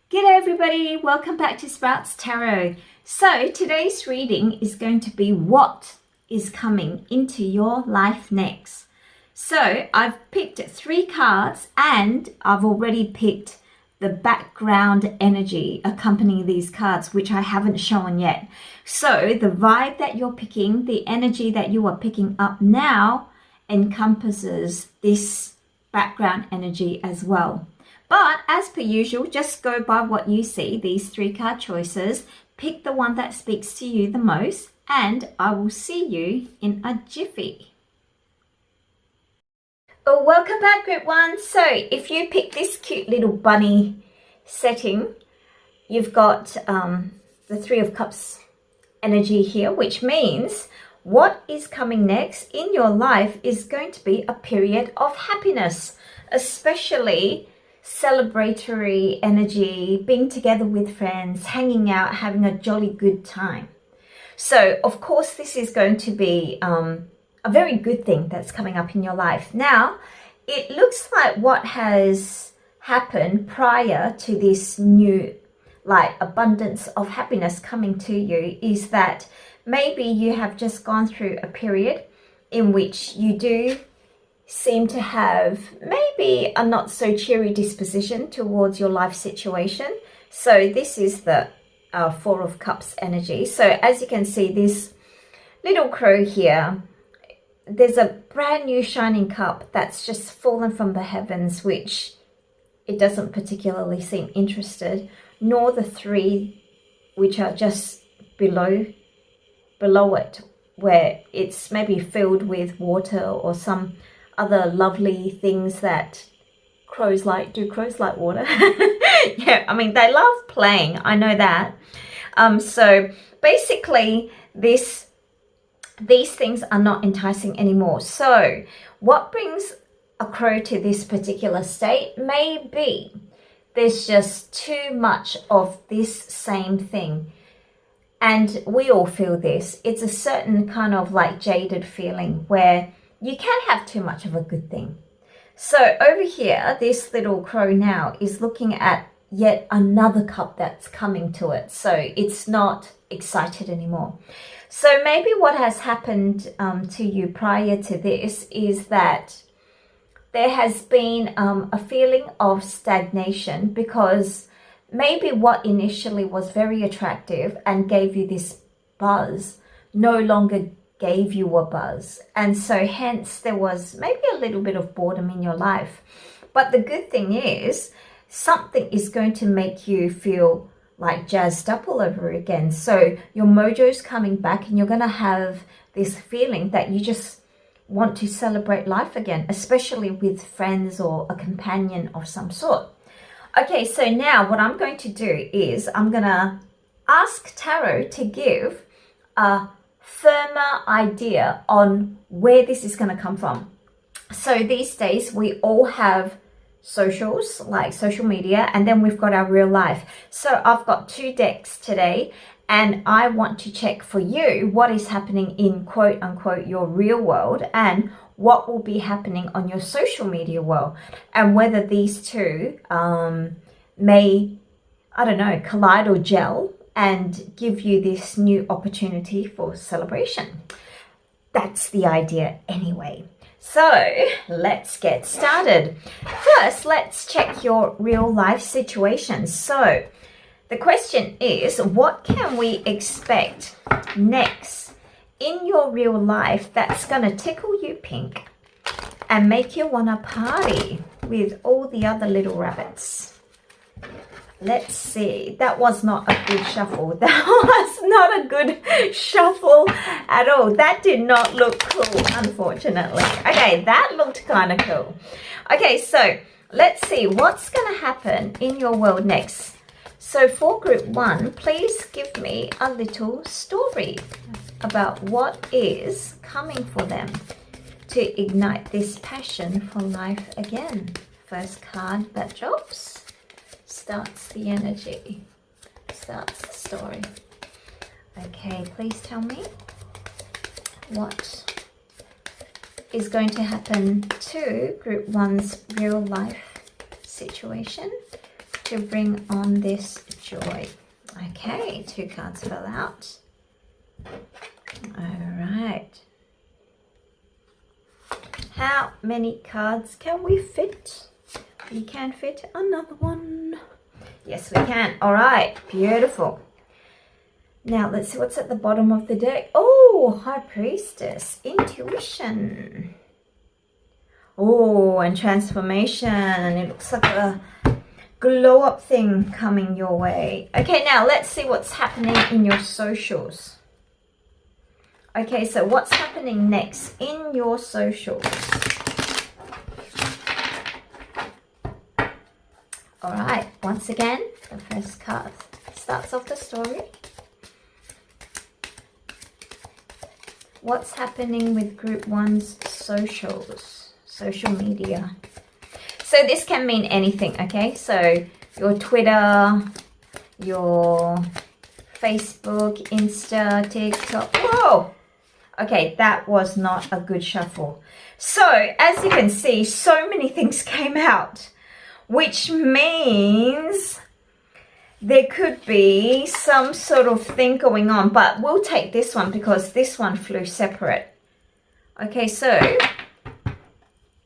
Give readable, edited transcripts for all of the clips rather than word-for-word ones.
G'day everybody, welcome back to Sprouts Tarot. So today's reading is going to be what is coming into your life next. So I've picked 3 cards and I've already picked the background energy accompanying these cards, which I haven't shown yet. So the vibe that you're picking, the energy that you are picking up now encompasses this background energy as well. But as per usual, just go by what you see, these 3 card choices, pick the one that speaks to you the most, and I will see you in a jiffy. Oh, welcome back, Group 1. So if you pick this cute little bunny setting, you've got the 3 of Cups energy here, which means what is coming next in your life is going to be a period of happiness, especially celebratory energy, being together with friends, hanging out, having a jolly good time. So of course this is going to be a very good thing that's coming up in your life. Now it looks like what has happened prior to this new abundance of happiness coming to you is that maybe you have just gone through a period in which you do seem to have maybe a not so cheery disposition towards your life situation. So this is the 4 of Cups energy. So as you can see, this little crow here, there's a brand new shining cup that's just fallen from the heavens, which it doesn't particularly seem interested, nor the 3 which are just below it, where it's maybe filled with water or some other lovely things that crows like. Do crows like water? Yeah, I mean, they love playing, I know that. So basically these things are not enticing anymore. So what brings a crow to this particular state? Maybe there's just too much of this same thing. And we all feel this. It's a certain kind of jaded feeling where you can have too much of a good thing. So over here, this little crow now is looking at yet another cup that's coming to it. So it's not excited anymore. So maybe what has happened to you prior to this is that there has been a feeling of stagnation, because maybe what initially was very attractive and gave you this buzz no longer gave you a buzz, and so hence there was maybe a little bit of boredom in your life. But the good thing is something is going to make you feel jazzed up all over again. So your mojo's coming back and you're going to have this feeling that you just want to celebrate life again, especially with friends or a companion of some sort. Okay, so now what I'm going to do is I'm going to ask Tarot to give a firmer idea on where this is going to come from. So these days we all have socials, like social media, and then we've got our real life. So I've got 2 decks today, and I want to check for you what is happening in quote unquote your real world and what will be happening on your social media world, and whether these 2 may, I don't know, collide or gel and give you this new opportunity for celebration. That's the idea anyway. So let's get started. First, let's check your real life situation. So the question is, what can we expect next in your real life that's going to tickle you pink and make you want to party with all the other little rabbits? Let's see. That was not a good shuffle. That was not a good shuffle at all. That did not look cool, unfortunately. Okay, that looked kind of cool. Okay, so let's see what's going to happen in your world next. So for Group 1, please give me a little story about what is coming for them to ignite this passion for life again. First card that drops starts the energy, starts the story. Okay, please tell me what is going to happen to Group 1's real life situation to bring on this joy. Okay, 2 cards fell out. All right. How many cards can we fit? We can fit another one. Yes, we can. All right, beautiful. Now, let's see what's at the bottom of the deck. Oh, High Priestess, intuition. Oh, and transformation. And it looks like a glow up thing coming your way. Okay, now let's see what's happening in your socials. Okay, so what's happening next in your socials? All right, once again, the first card starts off the story. What's happening with Group 1's socials, social media? So this can mean anything, okay? So your Twitter, your Facebook, Insta, TikTok. Whoa! Okay, that was not a good shuffle. So as you can see, so many things came out, which means there could be some sort of thing going on, but we'll take this one because this one flew separate. Okay, so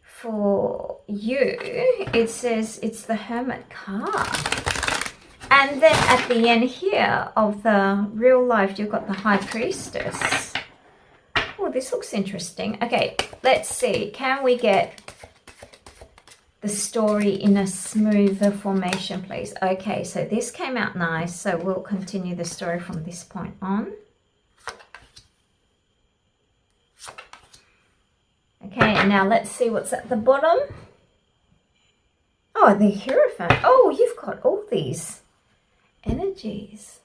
for you, it says it's the Hermit card. And then at the end here of the real life, you've got the High Priestess. Oh, this looks interesting. Okay, let's see. Can we get the story in a smoother formation, please? Okay, so this came out nice. So we'll continue the story from this point on. Okay, and now let's see what's at the bottom. Oh, the Hierophant. Oh, you've got all these energies.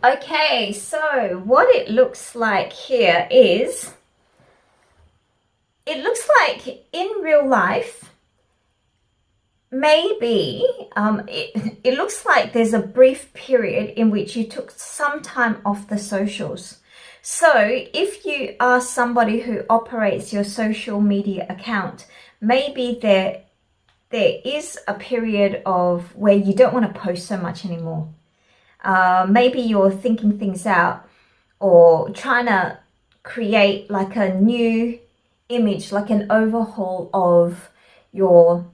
Okay, so what it looks like here is, it looks like in real life, maybe it looks like there's a brief period in which you took some time off the socials. So if you are somebody who operates your social media account, maybe there is a period of where you don't want to post so much anymore. Maybe you're thinking things out or trying to create like a new image, like an overhaul of your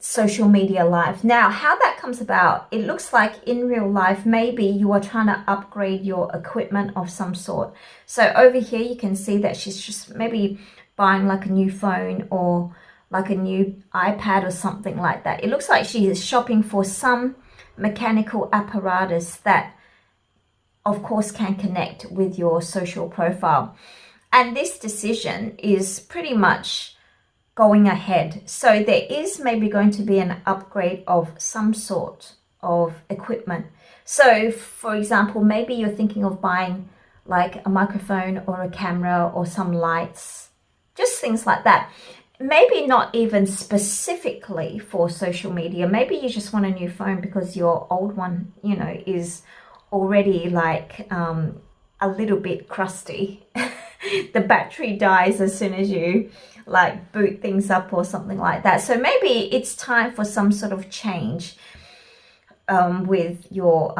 social media life. Now, how that comes about, it looks like in real life, maybe you are trying to upgrade your equipment of some sort. So over here, you can see that she's just maybe buying like a new phone or like a new iPad or something like that. It looks like she is shopping for some mechanical apparatus that, of course, can connect with your social profile. And this decision is pretty much going ahead. So there is maybe going to be an upgrade of some sort of equipment. So for example, maybe you're thinking of buying like a microphone or a camera or some lights, just things like that. Maybe not even specifically for social media. Maybe you just want a new phone because your old one, you know, is already like a little bit crusty. The battery dies as soon as you like boot things up or something like that. So maybe it's time for some sort of change with your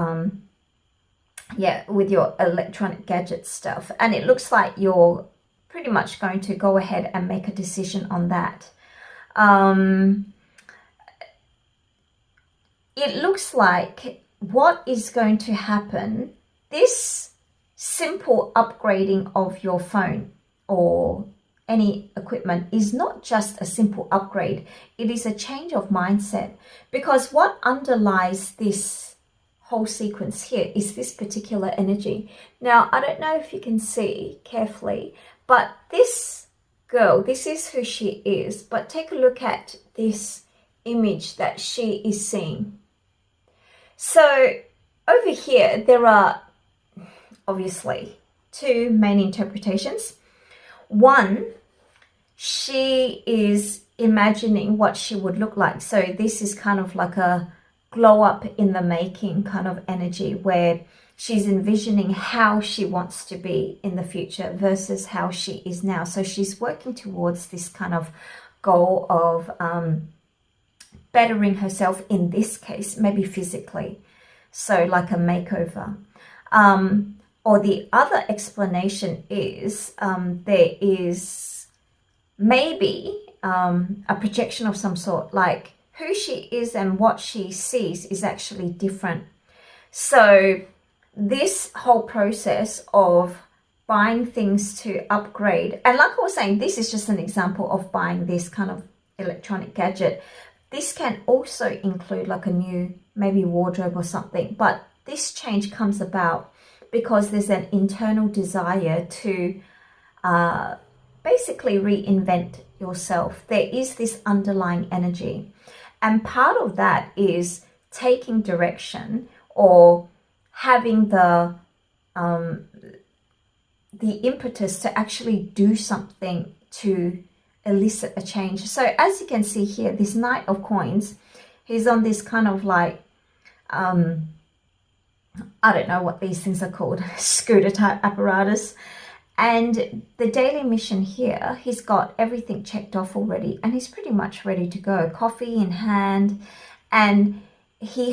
with your electronic gadget stuff. And it looks like you're pretty much going to go ahead and make a decision on that. It looks like what is going to happen, this simple upgrading of your phone or any equipment is not just a simple upgrade. It is a change of mindset, because what underlies this whole sequence here is this particular energy. Now, I don't know if you can see carefully, but this girl, this is who she is. But take a look at this image that she is seeing. So over here, there are obviously two main interpretations. One, she is imagining what she would look like. So this is kind of like a glow up in the making kind of energy, where she's envisioning how she wants to be in the future versus how she is now. So she's working towards this kind of goal of bettering herself, in this case, maybe physically. So like a makeover. Or the other explanation is there is maybe a projection of some sort, like who she is and what she sees is actually different. So this whole process of buying things to upgrade, and like I was saying, this is just an example of buying this kind of electronic gadget. This can also include like a new maybe wardrobe or something, but this change comes about because there's an internal desire to basically reinvent yourself. There is this underlying energy, and part of that is taking direction or having the impetus to actually do something to elicit a change. So as you can see here, this Knight of Coins, he's on this kind of like I don't know what these things are called, scooter type apparatus. And the daily mission here, he's got everything checked off already and he's pretty much ready to go. Coffee in hand, and he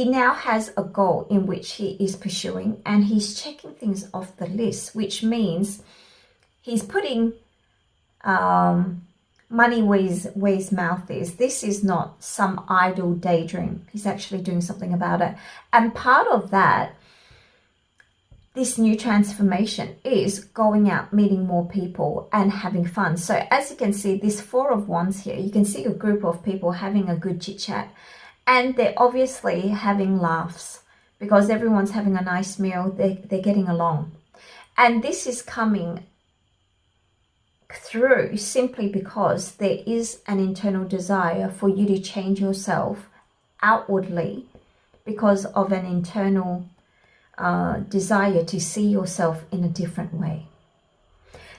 now has a goal in which he is pursuing, and he's checking things off the list, which means he's putting money where his mouth is. This is not some idle daydream. He's actually doing something about it. And part of that, this new transformation, is going out, meeting more people and having fun. So as you can see, this Four of Wands here, you can see a group of people having a good chit chat, and they're obviously having laughs because everyone's having a nice meal. They're getting along. And this is coming through simply because there is an internal desire for you to change yourself outwardly because of an internal desire to see yourself in a different way.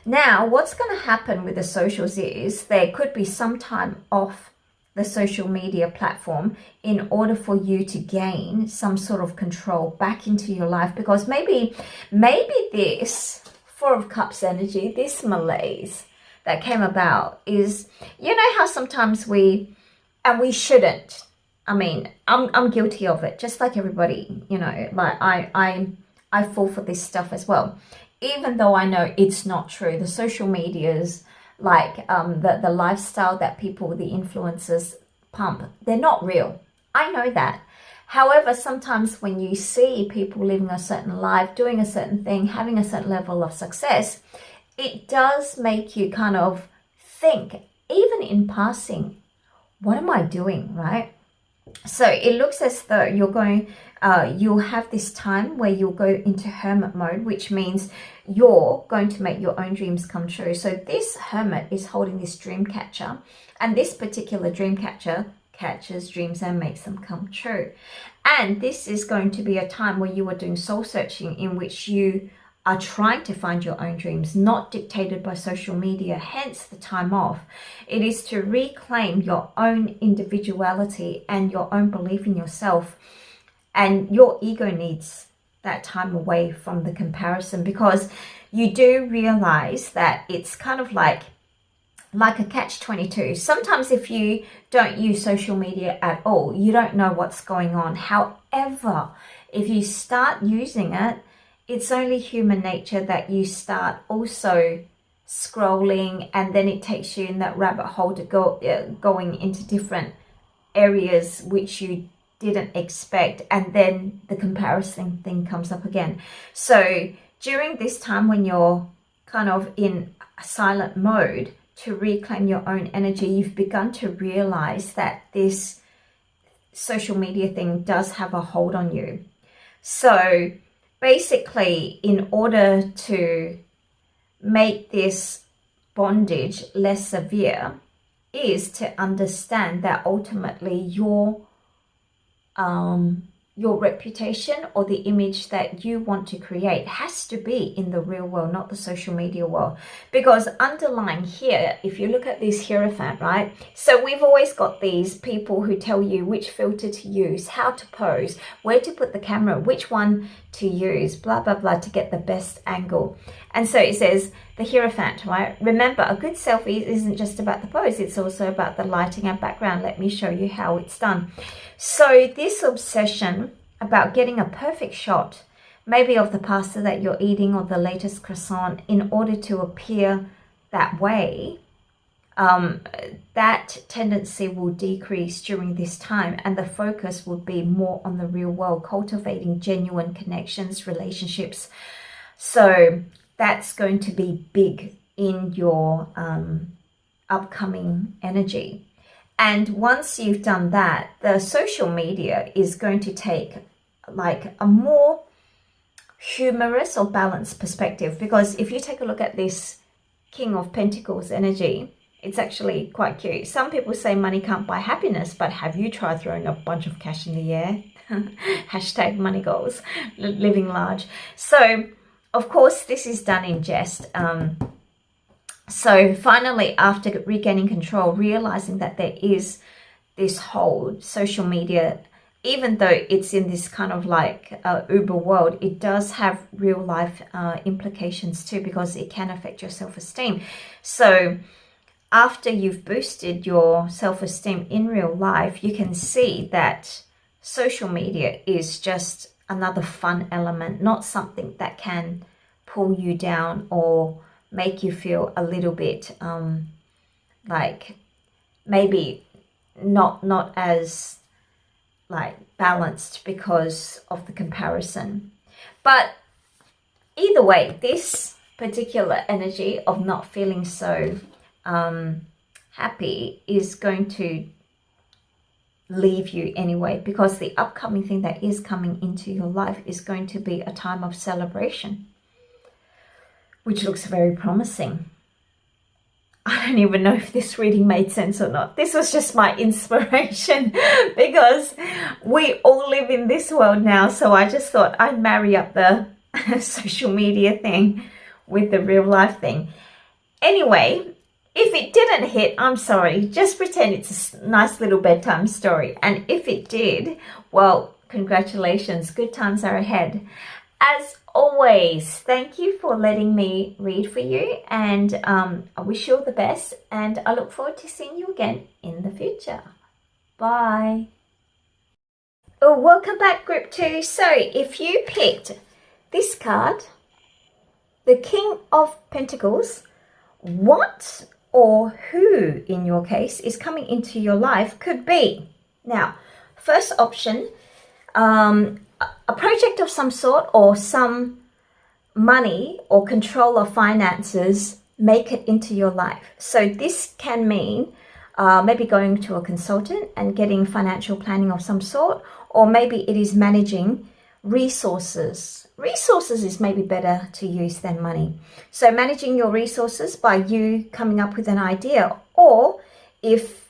Now, what's going to happen with the socials is there could be some time off the social media platform in order for you to gain some sort of control back into your life, because maybe this Four of Cups energy, this malaise that came about is, you know how sometimes we shouldn't, I mean, I'm guilty of it, just like everybody, you know, like I fall for this stuff as well, even though I know it's not true. The social medias, like the lifestyle that people, the influencers pump, they're not real. I know that. However, sometimes when you see people living a certain life, doing a certain thing, having a certain level of success, it does make you kind of think, even in passing, what am I doing, right? So it looks as though you're going, you'll have this time where you'll go into hermit mode, which means you're going to make your own dreams come true. So this hermit is holding this dream catcher, and this particular dream catcher catches dreams and makes them come true. And this is going to be a time where you are doing soul searching, in which you are trying to find your own dreams, not dictated by social media, hence the time off. It is to reclaim your own individuality and your own belief in yourself. And your ego needs that time away from the comparison, because you do realize that it's kind of like a catch-22. Sometimes if you don't use social media at all, you don't know what's going on. However, if you start using it, it's only human nature that you start also scrolling, and then it takes you in that rabbit hole to going into different areas which you didn't expect, and then the comparison thing comes up again. So during this time when you're kind of in a silent mode to reclaim your own energy, you've begun to realize that this social media thing does have a hold on you. So basically, in order to make this bondage less severe, is to understand that ultimately your reputation or the image that you want to create has to be in the real world, not the social media world. Because underlying here, if you look at this Hierophant, right? So we've always got these people who tell you which filter to use, how to pose, where to put the camera, which one to use, blah, blah, blah, to get the best angle. And so it says, the the Hierophant, right? Remember, a good selfie isn't just about the pose, it's also about the lighting and background. Let me show you how it's done. So this obsession about getting a perfect shot, maybe of the pasta that you're eating or the latest croissant, in order to appear that way, that tendency will decrease during this time, and the focus will be more on the real world, cultivating genuine connections, relationships. So that's going to be big in your upcoming energy. And once you've done that, the social media is going to take like a more humorous or balanced perspective, because if you take a look at this King of Pentacles energy, it's actually quite cute. Some people say money can't buy happiness, but have you tried throwing a bunch of cash in the air? Hashtag money goals, living large. So of course this is done in jest. So finally, after regaining control, realizing that there is this whole social media, even though it's in this kind of like Uber world, it does have real life implications too, because it can affect your self-esteem. So after you've boosted your self-esteem in real life, you can see that social media is just another fun element, not something that can pull you down or make you feel a little bit like maybe not as like balanced because of the comparison. But either way, this particular energy of not feeling so happy is going to leave you anyway, because the upcoming thing that is coming into your life is going to be a time of celebration, which looks very promising. I don't even know if this reading made sense or not. This was just my inspiration because we all live in this world now. So I just thought I'd marry up the social media thing with the real life thing. Anyway, if it didn't hit, I'm sorry. Just pretend it's a nice little bedtime story. And if it did, well, congratulations. Good times are ahead. As always, thank you for letting me read for you, and I wish you all the best, and I look forward to seeing you again in the future. Bye. Oh, welcome back, group 2. So if you picked this card, the King of Pentacles, what or who in your case is coming into your life could be. Now, first option, a project of some sort, or some money or control of finances make it into your life. So this can mean maybe going to a consultant and getting financial planning of some sort, or maybe it is managing resources. Resources is maybe better to use than money. So managing your resources by you coming up with an idea, or if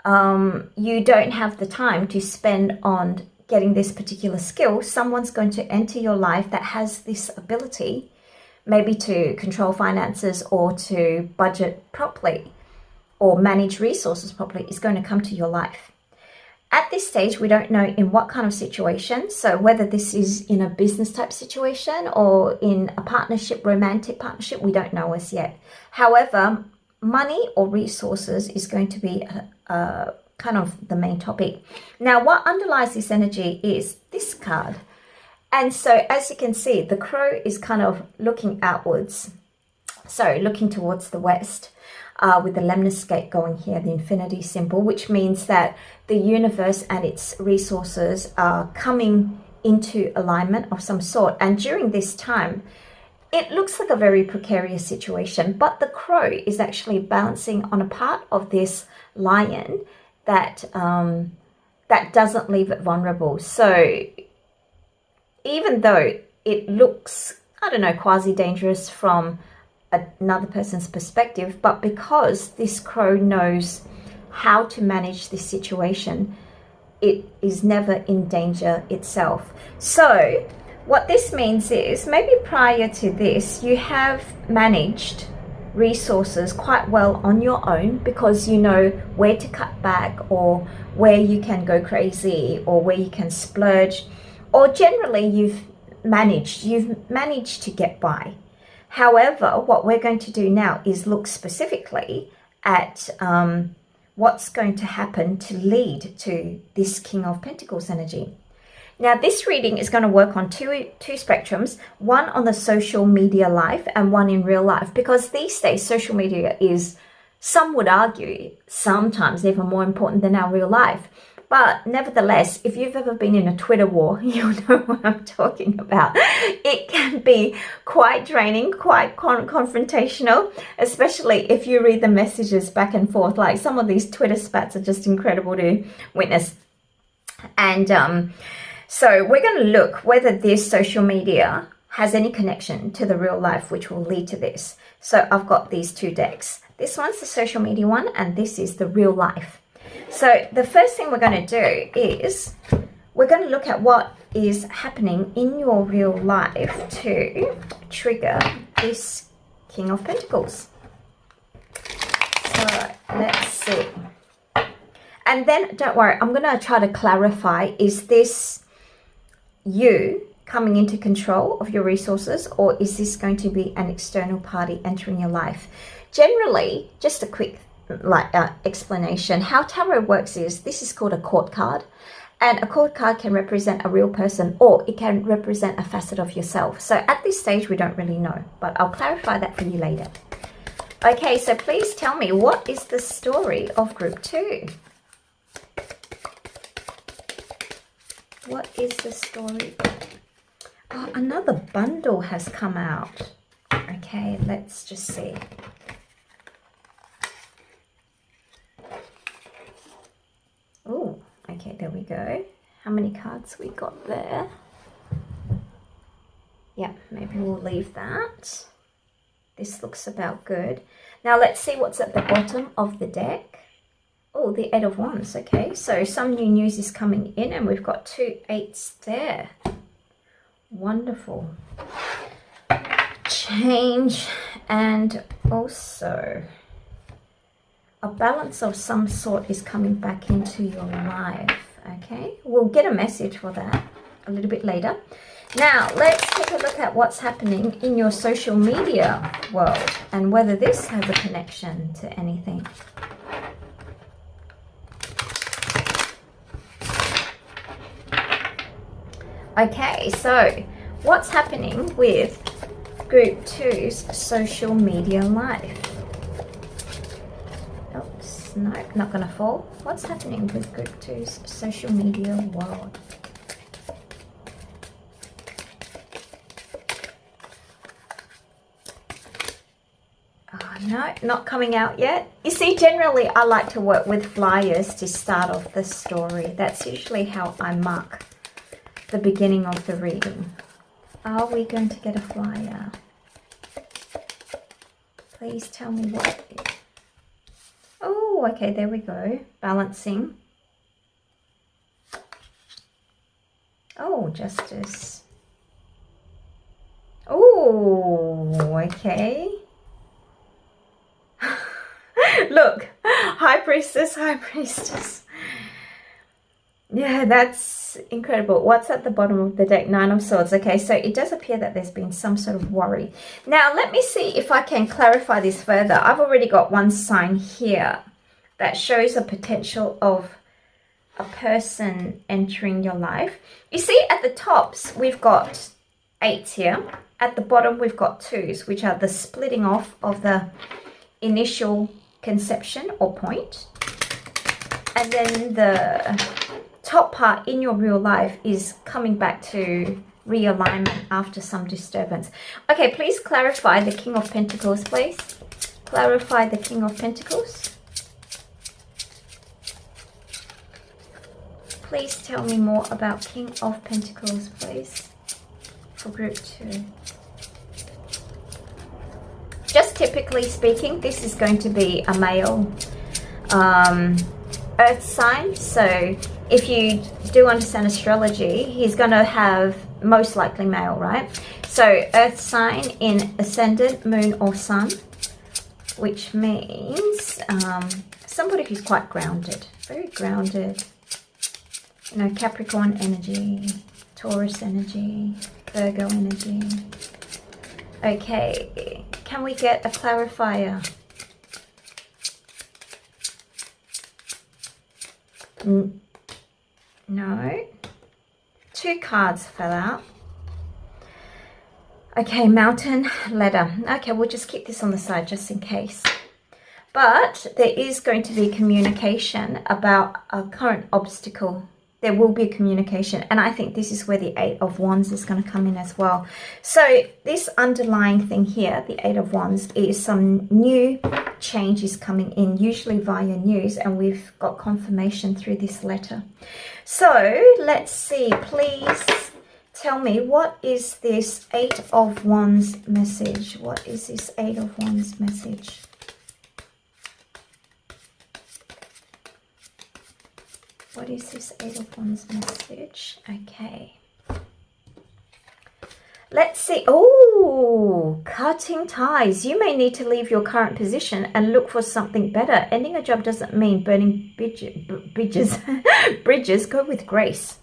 you don't have the time to spend on getting this particular skill, someone's going to enter your life that has this ability, maybe to control finances or to budget properly or manage resources properly, is going to come to your life. At this stage, we don't know in what kind of situation. So whether this is in a business type situation or in a partnership, romantic partnership, we don't know as yet. However, money or resources is going to be kind of the main topic. Now, what underlies this energy is this card. And so as you can see, the crow is kind of looking outwards. So looking towards the west, with the lemniscate going here, the infinity symbol, which means that the universe and its resources are coming into alignment of some sort. And during this time, it looks like a very precarious situation, but the crow is actually balancing on a part of this lion that that doesn't leave it vulnerable. So even though it looks, I don't know, quasi-dangerous from another person's perspective, but because this crow knows how to manage this situation, it is never in danger itself. So what this means is maybe prior to this, you have managed resources quite well on your own, because you know where to cut back, or where you can go crazy, or where you can splurge, or generally you've managed to get by. However, what we're going to do now is look specifically at what's going to happen to lead to this King of Pentacles energy. Now, this reading is going to work on two spectrums, one on the social media life and one in real life, because these days social media is, some would argue, sometimes even more important than our real life. But nevertheless, if you've ever been in a Twitter war, you'll know what I'm talking about. It can be quite draining, quite confrontational, especially if you read the messages back and forth. Like, some of these Twitter spats are just incredible to witness. And so we're going to look whether this social media has any connection to the real life, which will lead to this. So I've got these two decks. This one's the social media one, and this is the real life. So the first thing we're going to do is we're going to look at what is happening in your real life to trigger this King of Pentacles. So let's see. And then don't worry, I'm going to try to clarify, is this you coming into control of your resources, or is this going to be an external party entering your life? Generally, just a quick explanation, how tarot works is this is called a court card, and a court card can represent a real person or it can represent a facet of yourself. So at this stage we don't really know, but I'll clarify that for you later. Okay, so please tell me, what is the story of group 2? What is the story? Oh, another bundle has come out. Okay, let's just see. Oh, okay, there we go. How many cards we got there? Yeah, maybe we'll leave that. This looks about good. Now let's see what's at the bottom of the deck. Oh, the 8 of Wands. Okay, so some new news is coming in, and we've got 2 8s there. Wonderful. Change, and also a balance of some sort is coming back into your life. Okay, we'll get a message for that a little bit later. Now let's take a look at what's happening in your social media world and whether this has a connection to anything. Okay, so what's happening with group 2's social media life? Oops, no, not gonna fall. What's happening with group 2's social media world? Oh, no, not coming out yet. You see, generally I like to work with flyers to start off the story. That's usually how I mark the beginning of the reading. Are we going to get a flyer? Please tell me what it is. Oh, okay, there we go. Balancing. Oh, justice. Oh, okay. Look, high priestess, high priestess. Yeah, that's incredible. What's at the bottom of the deck? 9 of Swords. Okay, so it does appear that there's been some sort of worry. Now, let me see if I can clarify this further. I've already got one sign here that shows a potential of a person entering your life. You see, at the tops, we've got 8s here. At the bottom, we've got 2s, which are the splitting off of the initial conception or point. And then the top part in your real life is coming back to realignment after some disturbance. Okay, please clarify the King of Pentacles, please. Clarify the King of Pentacles. Please tell me more about King of Pentacles, please, for group 2. Just typically speaking, this is going to be a male earth sign. So if you do understand astrology, he's going to have most likely male, right? So earth sign in ascendant, moon or sun, which means somebody who's quite grounded, very grounded. You know, Capricorn energy, Taurus energy, Virgo energy. Okay, can we get a clarifier? No. 2 cards fell out. Okay, mountain, ladder. Okay, we'll just keep this on the side just in case. But there is going to be communication about a current obstacle. There will be communication. And I think this is where the 8 of Wands is going to come in as well. So this underlying thing here, the 8 of Wands, is some new changes coming in, usually via news. And we've got confirmation through this letter. So let's see, please tell me, what is this 8 of Wands message? What is this 8 of Wands message? What is this 8 of Wands message? Okay. Let's see. Oh, cutting ties. You may need to leave your current position and look for something better. Ending a job doesn't mean burning bridges. Bridges. Go with grace.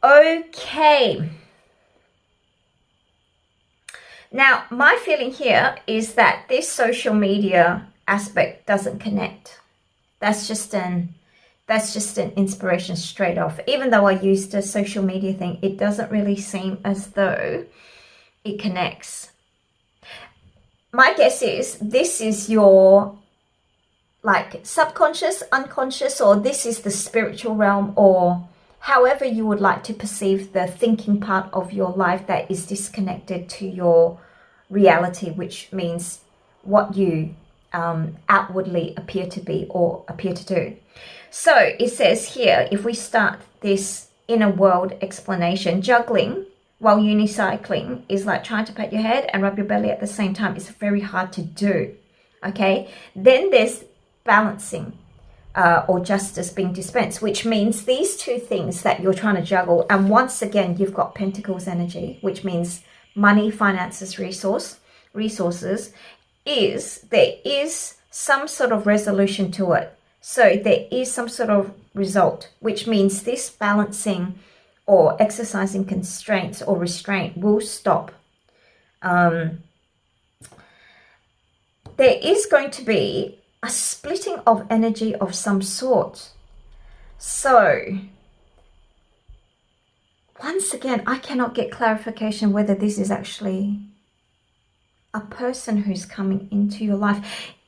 Okay. Now, my feeling here is that this social media aspect doesn't connect. That's just an inspiration straight off. Even though I used a social media thing, it doesn't really seem as though it connects. My guess is this is your like subconscious, unconscious, or this is the spiritual realm, or however you would like to perceive the thinking part of your life that is disconnected to your reality, which means what you outwardly appear to be or appear to do. So it says here, if we start this inner world explanation, juggling while unicycling is like trying to pat your head and rub your belly at the same time. It's very hard to do. Okay. Then there's balancing or justice being dispensed, which means these two things that you're trying to juggle. And once again, you've got Pentacles energy, which means money, finances, resources, there is some sort of resolution to it. So there is some sort of result, which means this balancing or exercising constraints or restraint will stop. There is going to be a splitting of energy of some sort. So once again, I cannot get clarification whether this is actually a person who's coming into your life.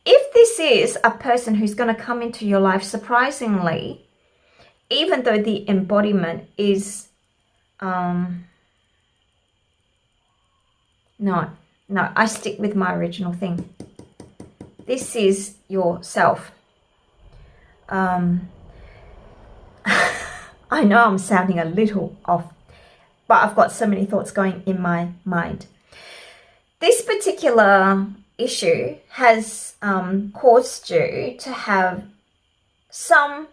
If this is a person who's going to come into your life, surprisingly, even though the embodiment is, no, I stick with my original thing. This is yourself. I know I'm sounding a little off, but I've got so many thoughts going in my mind. This particular issue has caused you to have some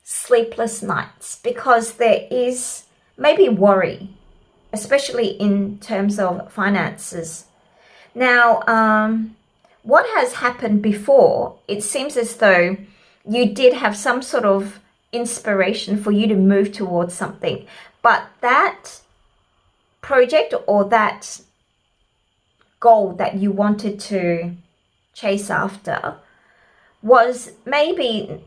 sleepless nights because there is maybe worry, especially in terms of finances. Now, what has happened before, it seems as though you did have some sort of inspiration for you to move towards something, but that project or that goal that you wanted to chase after was maybe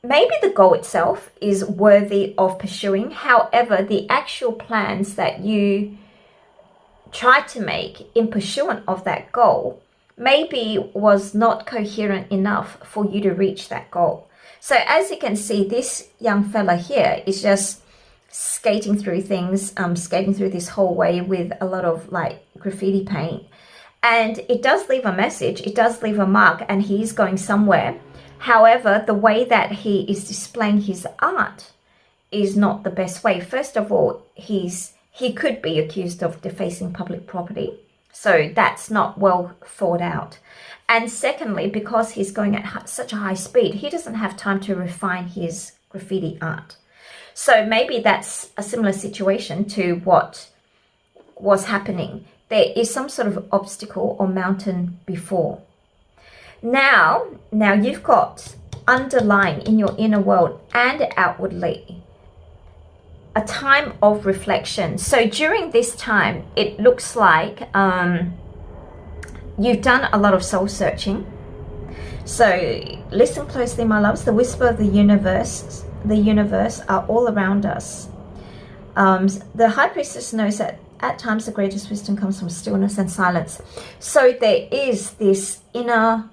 the goal itself is worthy of pursuing. However, the actual plans that you tried to make in pursuant of that goal maybe was not coherent enough for you to reach that goal. So as you can see, this young fella here is just skating through things, skating through this hallway with a lot of like graffiti paint. And it does leave a message, it does leave a mark, and he's going somewhere. However, the way that he is displaying his art is not the best way. First of all, he could be accused of defacing public property. So that's not well thought out. And secondly, because he's going at such a high speed, he doesn't have time to refine his graffiti art. So maybe that's a similar situation to what was happening. There is some sort of obstacle or mountain before. Now you've got underlying in your inner world and outwardly a time of reflection. So during this time, it looks like you've done a lot of soul searching. So listen closely, my loves. The whisper of the universe are all around us. The High Priestess knows that at times the greatest wisdom comes from stillness and silence. So there is this inner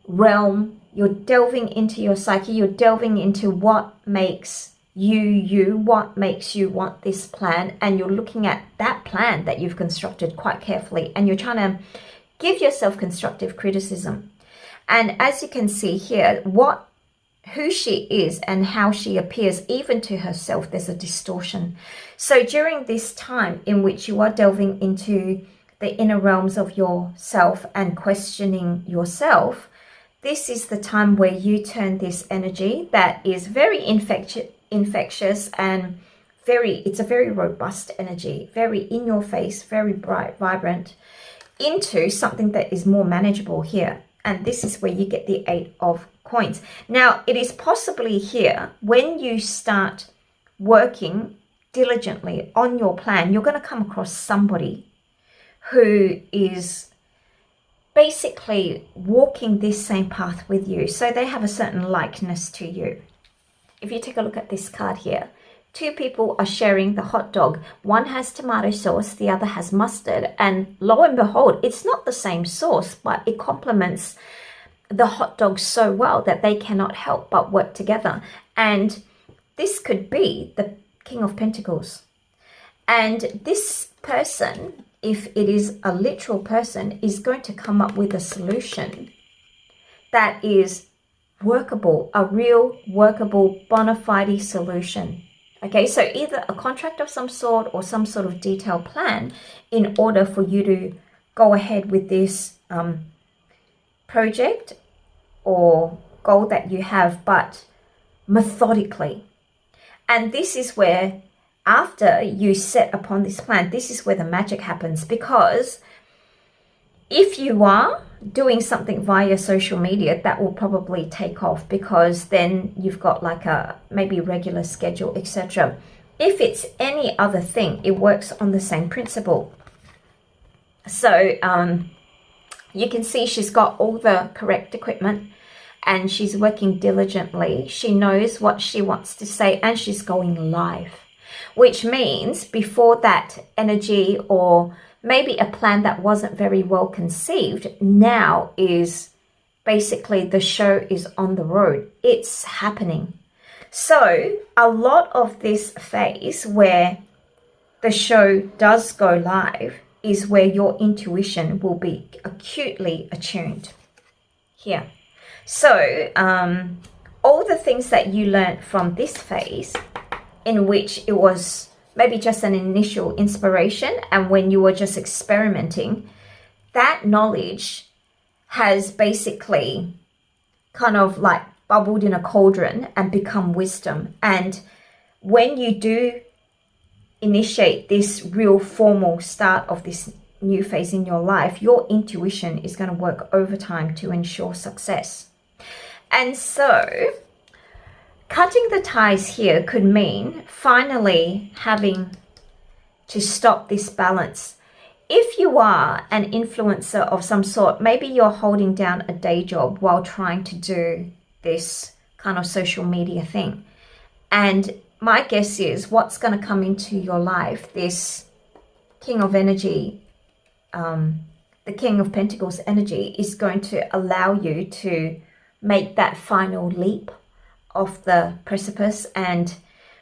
realm. You're delving into your psyche. You're delving into what makes you, what makes you want this plan. And you're looking at that plan that you've constructed quite carefully. And you're trying to give yourself constructive criticism. And as you can see here, who she is and how she appears, even to herself, there's a distortion. So during this time in which you are delving into the inner realms of yourself and questioning yourself, this is the time where you turn this energy that is very infectious and it's a very robust energy, very in your face, very bright, vibrant, into something that is more manageable here. And this is where you get the 8 of coins. Now, it is possibly here when you start working diligently on your plan, you're going to come across somebody who is basically walking this same path with you. So they have a certain likeness to you. If you take a look at this card here, 2 people are sharing the hot dog. One has tomato sauce, the other has mustard. And lo and behold, it's not the same sauce, but it complements the hot dog so well that they cannot help but work together. And this could be the King of Pentacles. And this person, if it is a literal person, is going to come up with a solution that is workable, a real workable bona fide solution. Okay, so either a contract of some sort or some sort of detailed plan in order for you to go ahead with this project or goal that you have, but methodically. And this is where, after you set upon this plan, this is where the magic happens. Because if you are doing something via social media, that will probably take off, because then you've got like a maybe regular schedule, etc. If it's any other thing, it works on the same principle. So you can see she's got all the correct equipment and she's working diligently. She knows what she wants to say and she's going live, which means before that energy or maybe a plan that wasn't very well conceived now is basically the show is on the road. It's happening. So a lot of this phase where the show does go live is where your intuition will be acutely attuned here. So all the things that you learned from this phase, in which it was maybe just an initial inspiration and when you were just experimenting, that knowledge has basically kind of like bubbled in a cauldron and become wisdom. And when you do initiate this real formal start of this new phase in your life, your intuition is going to work overtime to ensure success. And so cutting the ties here could mean finally having to stop this balance. If you are an influencer of some sort, maybe you're holding down a day job while trying to do this kind of social media thing. And my guess is what's going to come into your life, this King of Energy, the King of Pentacles energy, is going to allow you to make that final leap off the precipice and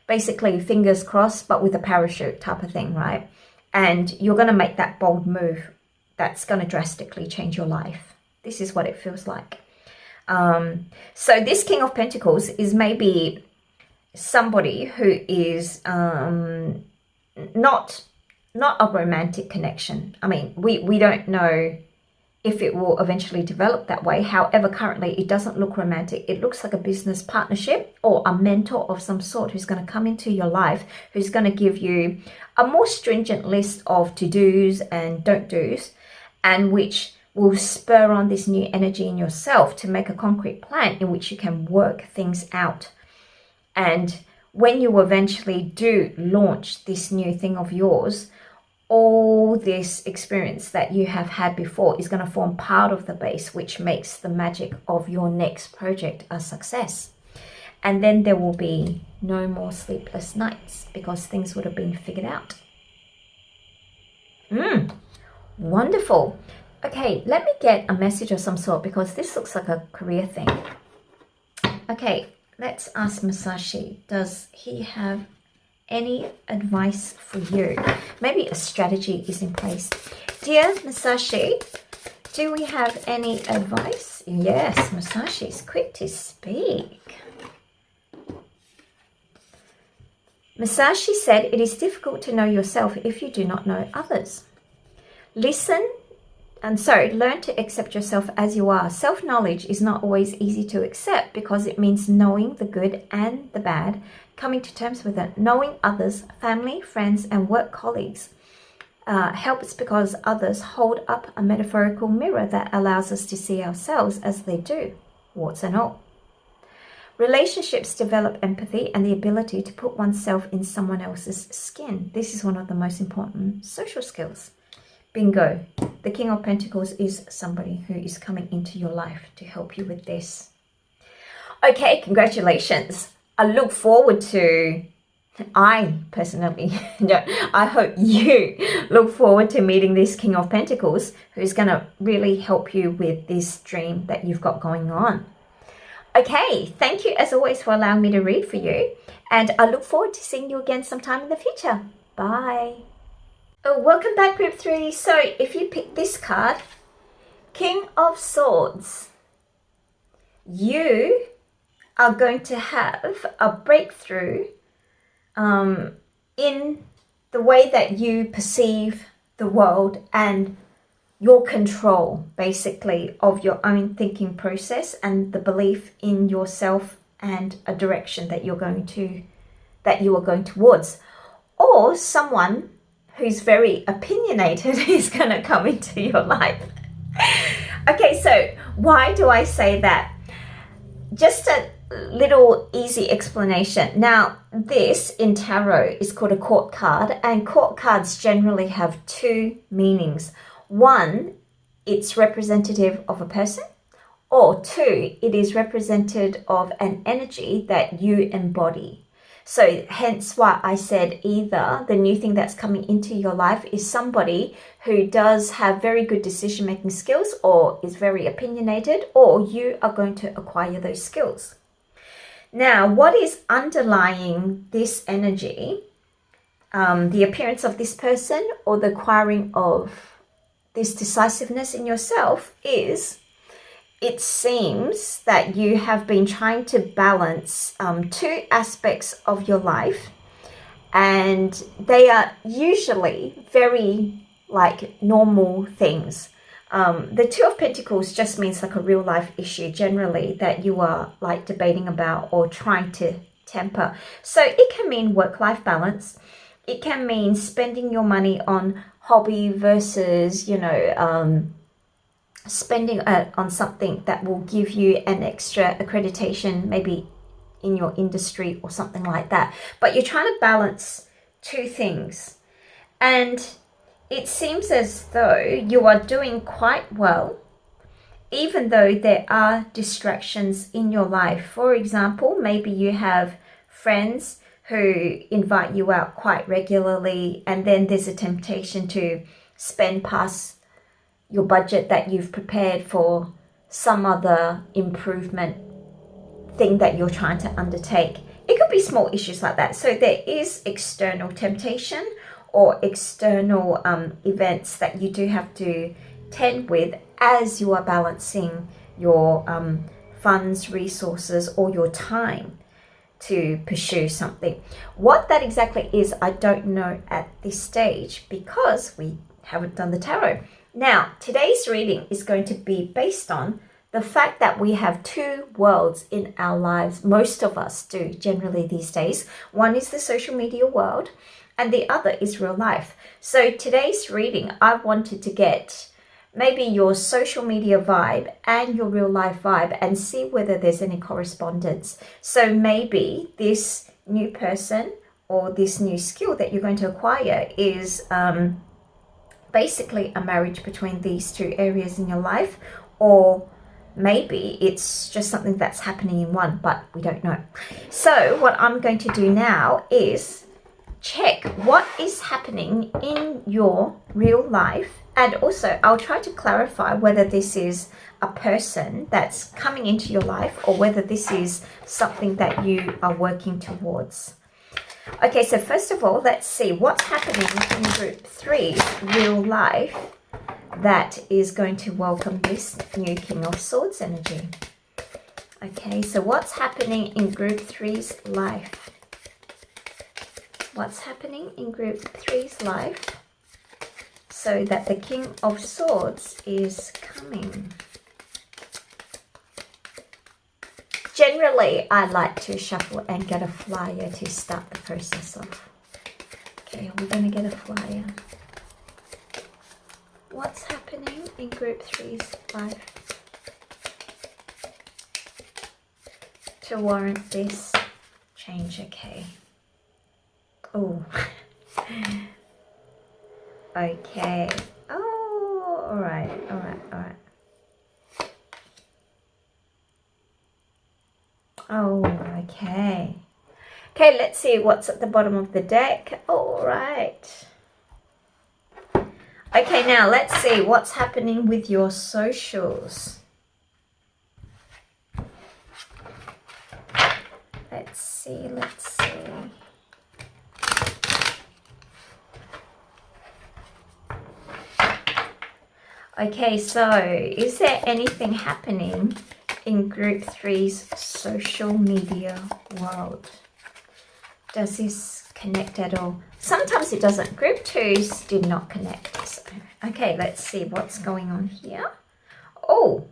basically fingers crossed, but with a parachute type of thing, right? And you're going to make that bold move that's going to drastically change your life. This is what it feels like. So this King of Pentacles is maybe somebody who is not a romantic connection. I mean, we don't know if it will eventually develop that way. However, currently it doesn't look romantic. It looks like a business partnership or a mentor of some sort who's going to come into your life, who's going to give you a more stringent list of to-dos and don't-dos, and which will spur on this new energy in yourself to make a concrete plan in which you can work things out. And when you eventually do launch this new thing of yours, all this experience that you have had before is going to form part of the base, which makes the magic of your next project a success. And then there will be no more sleepless nights because things would have been figured out. Wonderful. Okay, let me get a message of some sort because this looks like a career thing. Okay, let's ask Masashi. Does he have any advice for you? Maybe a strategy is in place. Dear Masashi, do we have any advice? Yes, Masashi is quick to speak. Masashi said, it is difficult to know yourself if you do not know others. Learn to accept yourself as you are. Self-knowledge is not always easy to accept because it means knowing the good and the bad, coming to terms with it. Knowing others, family, friends, and work colleagues helps because others hold up a metaphorical mirror that allows us to see ourselves as they do, warts and all. Relationships develop empathy and the ability to put oneself in someone else's skin. This is one of the most important social skills. Bingo. The King of Pentacles is somebody who is coming into your life to help you with this. Okay, congratulations. I look forward to, I hope you look forward to meeting this King of Pentacles who's going to really help you with this dream that you've got going on. Okay, thank you as always for allowing me to read for you. And I look forward to seeing you again sometime in the future. Bye. Oh, welcome back, Group 3. So if you pick this card, King of Swords, you are going to have a breakthrough in the way that you perceive the world and your control, basically, of your own thinking process and the belief in yourself and a direction that you are going towards. Or someone who's very opinionated is going to come into your life. Okay, so why do I say that? Just a little easy explanation. Now, this in tarot is called a court card, and court cards generally have two meanings. One, it's representative of a person, or two, it is representative of an energy that you embody. So hence why I said either the new thing that's coming into your life is somebody who does have very good decision-making skills or is very opinionated, or you are going to acquire those skills. Now, what is underlying this energy, the appearance of this person or the acquiring of this decisiveness in yourself is, it seems that you have been trying to balance two aspects of your life, and they are usually very like normal things. The Two of Pentacles just means like a real life issue generally that you are like debating about or trying to temper. So it can mean work-life balance. It can mean spending your money on hobby versus, spending on something that will give you an extra accreditation, maybe in your industry or something like that. But you're trying to balance two things. And it seems as though you are doing quite well, even though there are distractions in your life. For example, maybe you have friends who invite you out quite regularly, and then there's a temptation to spend past your budget that you've prepared for some other improvement thing that you're trying to undertake. It could be small issues like that. So there is external temptation or external events that you do have to tend with as you are balancing your funds, resources, or your time to pursue something. What that exactly is, I don't know at this stage because we haven't done the tarot. Now, today's reading is going to be based on the fact that we have two worlds in our lives. Most of us do generally these days. One is the social media world and the other is real life. So today's reading, I wanted to get maybe your social media vibe and your real life vibe and see whether there's any correspondence. So maybe this new person or this new skill that you're going to acquire is basically a marriage between these two areas in your life, or maybe it's just something that's happening in one, but we don't know. So what I'm going to do now is check what is happening in your real life, and also I'll try to clarify whether this is a person that's coming into your life or whether this is something that you are working towards. Okay, so first of all, let's see what's happening in group 3's real life that is going to welcome this new King of Swords energy. Okay, so what's happening in group 3's life? What's happening in group 3's life so that the King of Swords is coming? Generally, I like to shuffle and get a flyer to start the process off. Okay, we're going to get a flyer. What's happening in group 3's life to warrant this change? Okay. Oh. Okay. Oh, all right. Oh, okay. Okay, let's see what's at the bottom of the deck. All right. Okay, now let's see what's happening with your socials. Let's see. Okay, so is there anything happening in group 3's social media world? Does this connect at all? Sometimes it doesn't. Group 2's did not connect. So, okay, let's see what's going on here. Oh.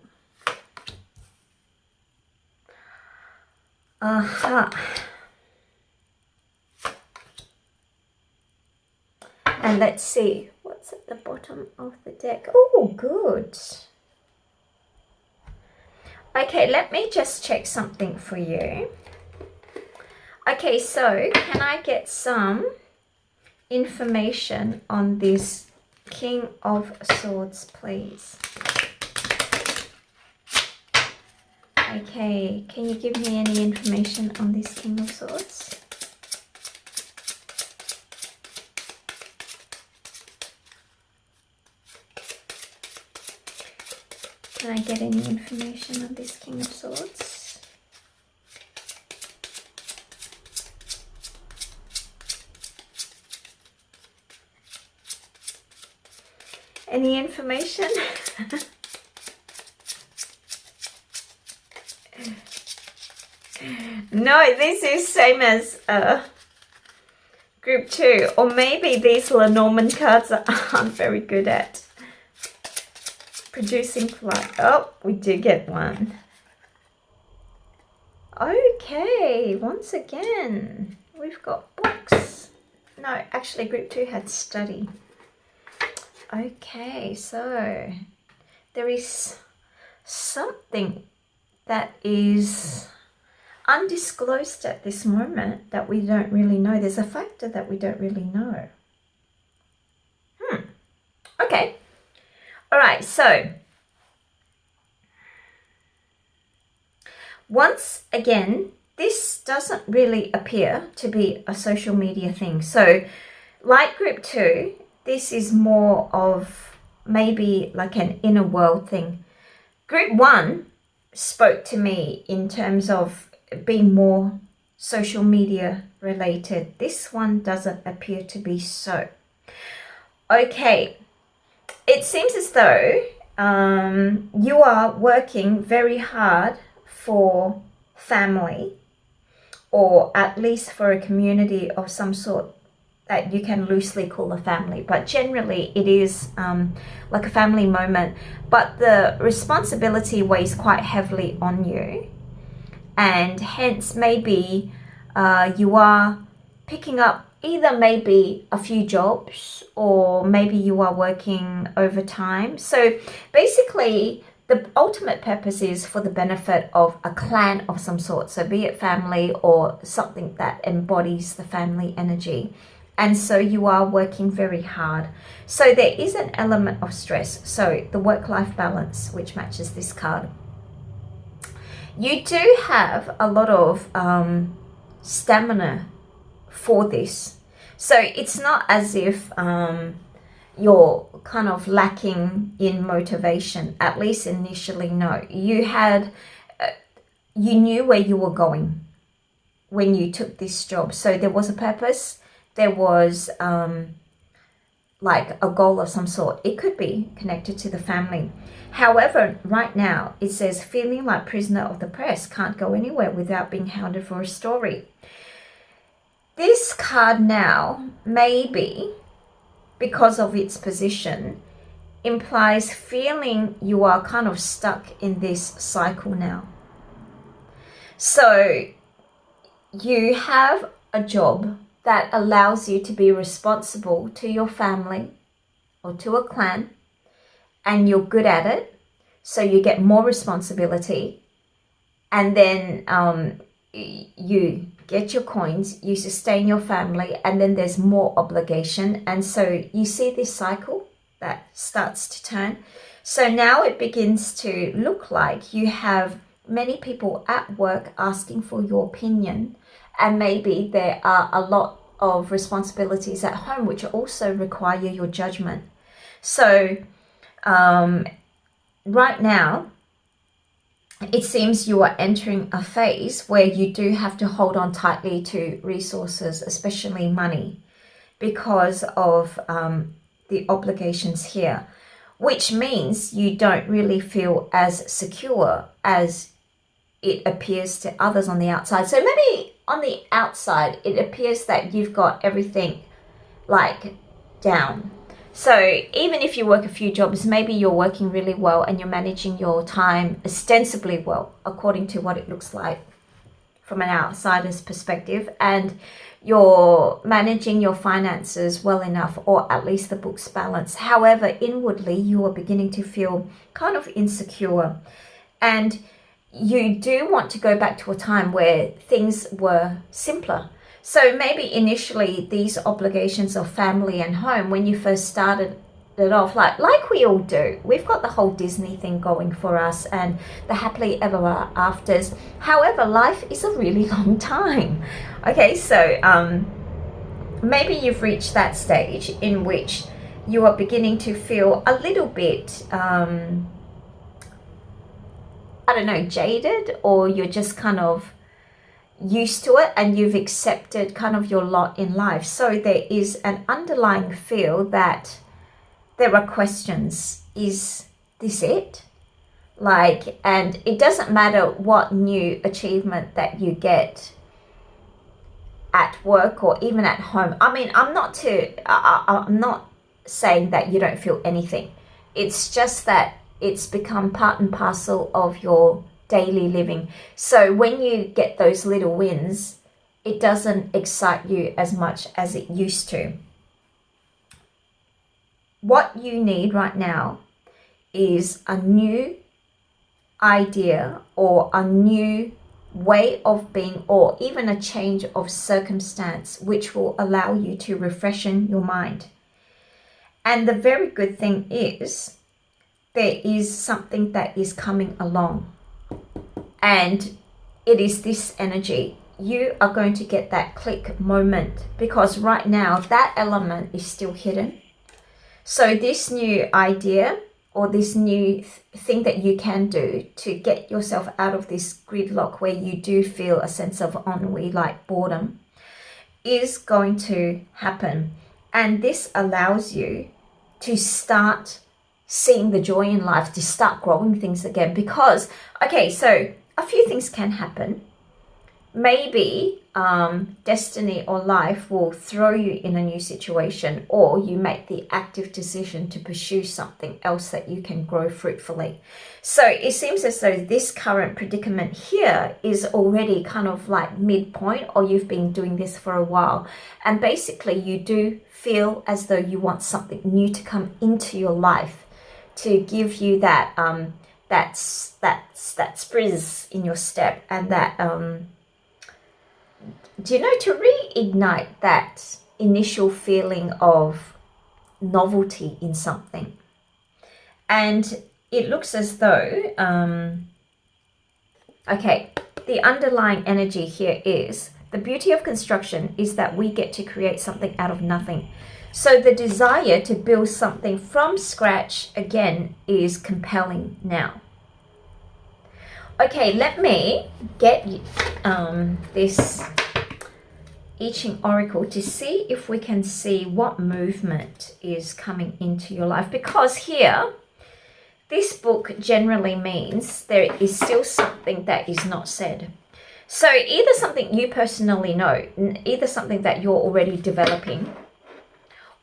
And let's see what's at the bottom of the deck. Oh, good. Okay, let me just check something for you. Okay, so can I get some information on this King of Swords, please? Okay, can you give me any information on this King of Swords? Can I get any information on this King of Swords? Any information? No, this is same as group 2. Or maybe these Lenormand cards aren't very good at producing flight. Oh, we do get one. Okay, once again, we've got books. No, actually group 2 had study. Okay, so there is something that is undisclosed at this moment that we don't really know. There's a factor that we don't really know. Okay. All right, so once again, this doesn't really appear to be a social media thing. So like group 2, this is more of maybe like an inner world thing. Group 1 spoke to me in terms of being more social media related. This one doesn't appear to be so. Okay. It seems as though you are working very hard for family, or at least for a community of some sort that you can loosely call a family. But generally it is like a family moment. But the responsibility weighs quite heavily on you. And hence maybe you are picking up either maybe a few jobs, or maybe you are working overtime. So basically the ultimate purpose is for the benefit of a clan of some sort. So be it family or something that embodies the family energy. And so you are working very hard. So there is an element of stress. So the work-life balance, which matches this card. You do have a lot of stamina for this. So it's not as if you're kind of lacking in motivation, at least initially. No, you had, you knew where you were going when you took this job. So there was a purpose. There was like a goal of some sort. It could be connected to the family. However, right now it says feeling like prisoner of the press, can't go anywhere without being hounded for a story. This card now, maybe because of its position, implies feeling you are kind of stuck in this cycle now. So you have a job that allows you to be responsible to your family or to a clan, and you're good at it, so you get more responsibility, and then you get your coins, you sustain your family, and then there's more obligation. And so you see this cycle that starts to turn. So now it begins to look like you have many people at work asking for your opinion, and maybe there are a lot of responsibilities at home which also require your judgment. So right now it seems you are entering a phase where you do have to hold on tightly to resources, especially money, because of the obligations here, which means you don't really feel as secure as it appears to others on the outside. So maybe on the outside, it appears that you've got everything like down. So even if you work a few jobs, maybe you're working really well and you're managing your time ostensibly well, according to what it looks like from an outsider's perspective, and you're managing your finances well enough, or at least the books balance. However, inwardly, you are beginning to feel kind of insecure, and you do want to go back to a time where things were simpler. So maybe initially these obligations of family and home, when you first started it off, like we all do, we've got the whole Disney thing going for us and the happily ever afters. However, life is a really long time. Okay, so maybe you've reached that stage in which you are beginning to feel a little bit I don't know, jaded, or you're just kind of used to it and you've accepted kind of your lot in life. So there is an underlying feel that there are questions. Is this it? Like, and it doesn't matter what new achievement that you get at work or even at home. I mean, I'm not saying that you don't feel anything. It's just that it's become part and parcel of your daily living. So when you get those little wins, it doesn't excite you as much as it used to. What you need right now is a new idea or a new way of being, or even a change of circumstance, which will allow you to refreshen your mind. And the very good thing is, there is something that is coming along, and it is this energy. You are going to get that click moment, because right now that element is still hidden. So this new idea or this new thing that you can do to get yourself out of this gridlock where you do feel a sense of ennui, like boredom, is going to happen. And this allows you to start seeing the joy in life, to start growing things again. Because, okay, so a few things can happen. Maybe destiny or life will throw you in a new situation, or you make the active decision to pursue something else that you can grow fruitfully. So it seems as though this current predicament here is already kind of like midpoint, or you've been doing this for a while, and basically you do feel as though you want something new to come into your life to give you that that sprizz in your step, and that do you know, to reignite that initial feeling of novelty in something. And it looks as though okay, the underlying energy here is the beauty of construction is that we get to create something out of nothing. So the desire to build something from scratch again is compelling now. Okay, let me get this I Ching Oracle to see if we can see what movement is coming into your life. Because here, this book generally means there is still something that is not said. So either something you personally know, either something that you're already developing,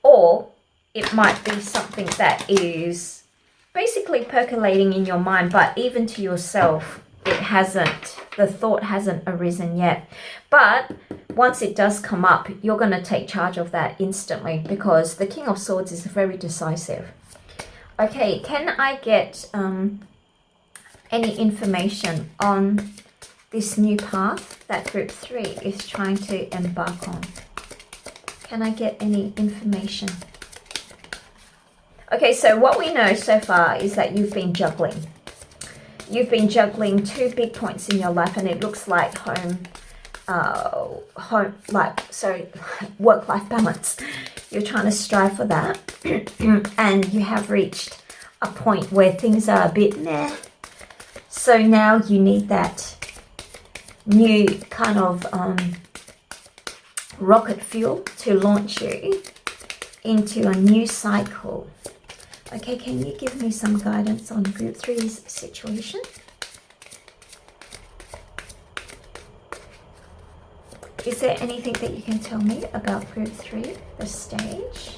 or it might be something that is basically percolating in your mind, but even to yourself, the thought hasn't arisen yet. But once it does come up, you're going to take charge of that instantly, because the King of Swords is very decisive. Okay, can I get any information on this new path that group 3 is trying to embark on? Can I get any information? Okay, so what we know so far is that you've been juggling. You've been juggling 2 big points in your life, and it looks like work-life balance. You're trying to strive for that, and you have reached a point where things are a bit meh. So now you need that new kind of rocket fuel to launch you into a new cycle. Okay, can you give me some guidance on group 3's situation? Is there anything that you can tell me about group 3, the stage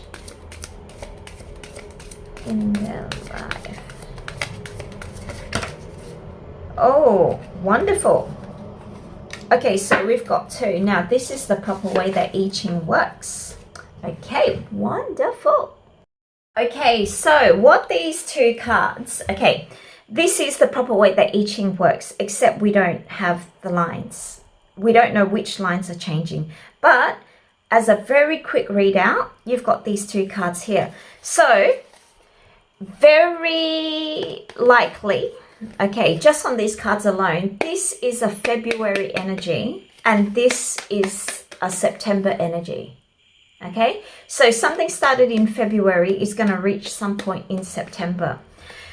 in their life? Oh, wonderful. Okay, so we've got 2. Now, this is the proper way that I Ching works. Okay, wonderful. Okay, so what these 2 cards, okay, this is the proper way that I Ching works, except we don't have the lines. We don't know which lines are changing. But as a very quick readout, you've got these 2 cards here. So, very likely, okay, just on these cards alone, this is a February energy, and this is a September energy. Okay, so something started in February is going to reach some point in September.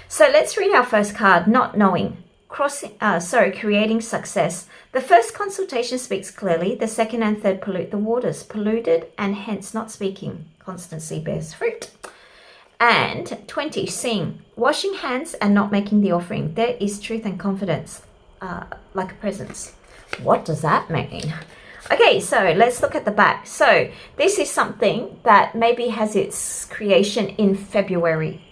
So let's read our first card, not knowing. Creating success. The first consultation speaks clearly. The second and third pollute the waters. Polluted and hence not speaking. Constancy bears fruit. And 20, seeing. Washing hands and not making the offering. There is truth and confidence, like a presence. What does that mean? Okay, so let's look at the back. So this is something that maybe has its creation in February.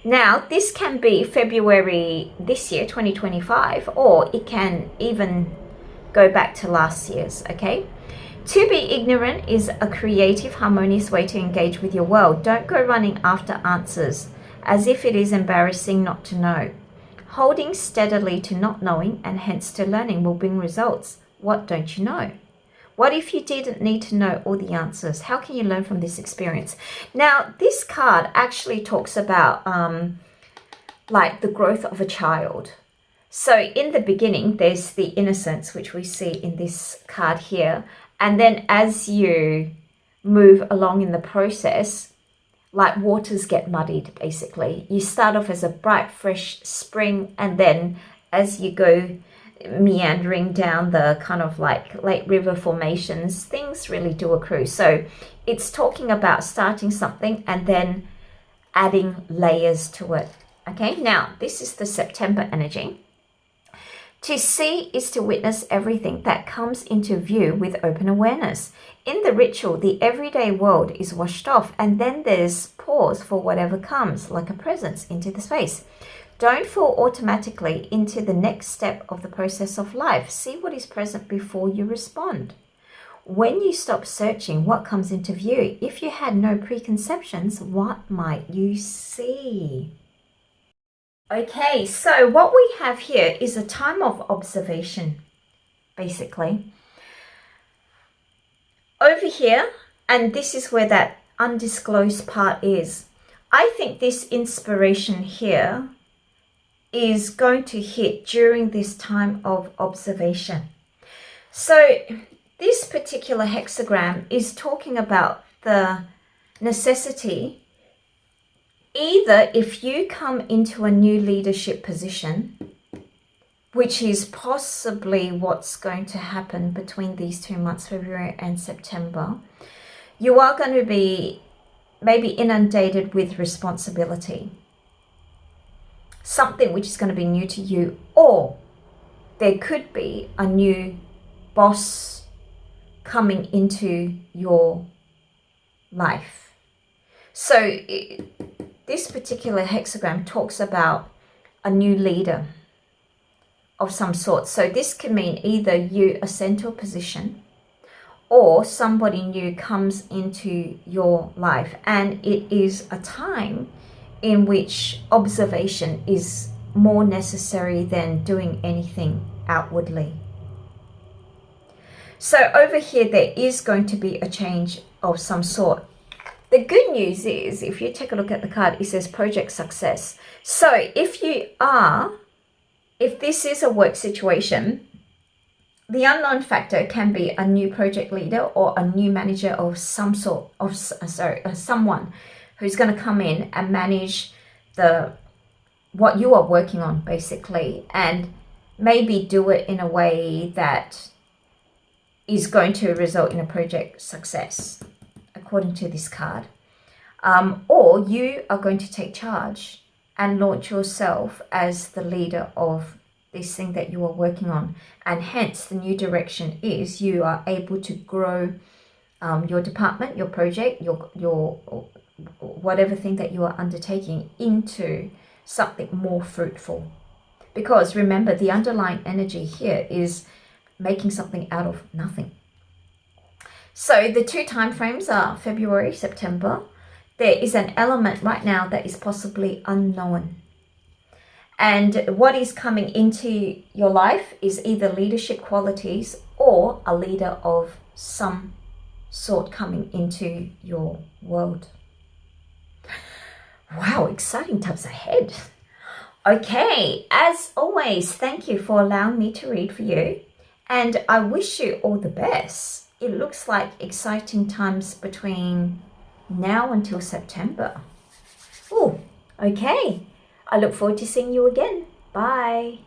Now, this can be February this year, 2025, or it can even go back to last year's, okay? To be ignorant is a creative, harmonious way to engage with your world. Don't go running after answers as if it is embarrassing not to know. Holding steadily to not knowing and hence to learning will bring results. What don't you know? What if you didn't need to know all the answers? How can you learn from this experience? Now, this card actually talks about like the growth of a child. So in the beginning, there's the innocence, which we see in this card here. And then as you move along in the process, like waters get muddied, basically. You start off as a bright, fresh spring, and then as you go meandering down the kind of like lake river formations, things really do accrue. So it's talking about starting something and then adding layers to it. Okay, now this is the September energy. To see is to witness everything that comes into view with open awareness. In the ritual, the everyday world is washed off, and then there's pause for whatever comes, like a presence into the space. Don't fall automatically into the next step of the process of life. See what is present before you respond. When you stop searching, what comes into view? If you had no preconceptions, what might you see? Okay, so what we have here is a time of observation, basically. Over here, and this is where that undisclosed part is. I think this inspiration here is going to hit during this time of observation. So this particular hexagram is talking about the necessity, either if you come into a new leadership position, which is possibly what's going to happen between these 2 months, February and September, you are going to be maybe inundated with responsibility, something which is going to be new to you, or there could be a new boss coming into your life. So this particular hexagram talks about a new leader of some sort. So this can mean either you ascend to a position or somebody new comes into your life, and it is a time in which observation is more necessary than doing anything outwardly. So over here, there is going to be a change of some sort. The good news is, if you take a look at the card, it says project success. So if this is a work situation, the unknown factor can be a new project leader or a new manager of some sort of, someone who's going to come in and manage what you are working on, basically, and maybe do it in a way that is going to result in a project success, according to this card. Or you are going to take charge and launch yourself as the leader of this thing that you are working on. And hence the new direction is you are able to grow your department, your project, your whatever thing that you are undertaking into something more fruitful. Because remember, the underlying energy here is making something out of nothing. So the two time frames are February, September. There is an element right now that is possibly unknown. And what is coming into your life is either leadership qualities or a leader of some sort coming into your world. Wow, exciting times ahead. Okay, as always, thank you for allowing me to read for you. And I wish you all the best. It looks like exciting times between now until September. Oh, okay. I look forward to seeing you again. Bye.